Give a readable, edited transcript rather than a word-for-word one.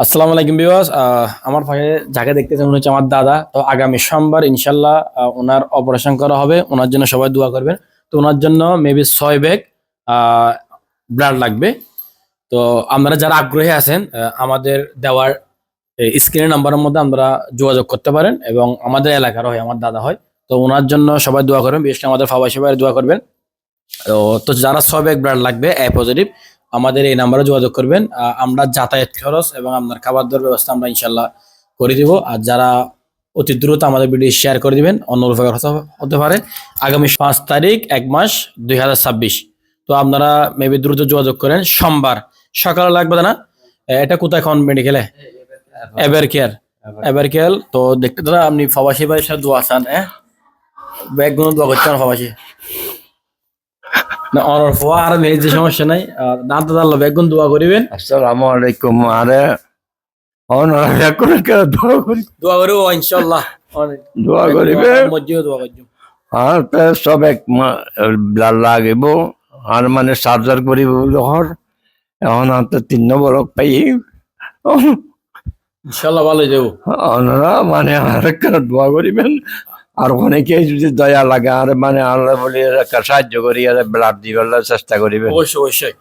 আসসালামু আলাইকুম ভিউয়ার্স। আমার পাশে যাকে দেখতেছেন উনি হচ্ছে আমার দাদা। তো আগামী সোমবার ইনশাল্লাহ ওনার অপারেশন করা হবে। ওনার জন্য সবাই দোয়া করবেন। তো ওনার জন্য মেবি 6 ব্যাগ ব্লাড লাগবে। তো আপনারা যারা আগ্রহী আছেন আমাদের দেওয়ার স্ক্রিনের নাম্বারের মধ্যে আমরা যোগাযোগ করতে পারেন এবং আমাদের এলাকার হয়, আমার দাদা হয়। তো ওনার জন্য সবাই দোয়া করবেন, বিশেষ করে আমাদের প্রবাসী ভাইয়ের দোয়া করবেন। তো তো যারা 6 ব্যাগ ব্লাড লাগবে এ পজিটিভ আমাদের এই নাম্বারে যোগাযোগ করবেন। আমরা যাতায়াত খরচ এবং আপনার খাবার দাবার ব্যবস্থা আমরা ইনশাল্লাহ করে দিব। আর যারা অতি দ্রুত আমাদের ভিডিও শেয়ার করে দিবেন, অন্য উপকার হতে পারে। আগামী 5 তারিখ 1 মাস 2026। তো আপনারা মেবি দ্রুত যোগাযোগ করেন। সোমবার সকালে লাগবে না? এটা কোথায় কোন মেডিকেলে? Ever care. Ever care. তো দেখতে দাদা আপনি প্রবাসী ভাইয়ের সাথে দোয়া চান, হ্যাঁ? ব্যাগগুলো দোয়া করছেন প্রবাসী না অনর ফোয়া আর নেই, যে সমস্যা নাই। দাঁত দাঁড়ালো বেগুন দোয়া করিবেন। আসসালামু আলাইকুম। আরে অনারা দোয়া করি, দোয়া করব ইনশাআল্লাহ। দোয়া করিবে। মসজিদে দোয়া করব। আর তে সব এক ব্লাড লাগিব। আর মানে সার্জার করিব ঘর এখন আর 3 নম্বর পাই ইনশাআল্লাহ ভালো হয়ে যাব। ওনারা মানে আর দোয়া করিবেন। আর অনেকে যদি দয়া লাগে আর মানে আল্লাহ বলি একটা সাহায্য করি আর ব্লাড দিবার চেষ্টা করিবেন। অবশ্যই অবশ্যই।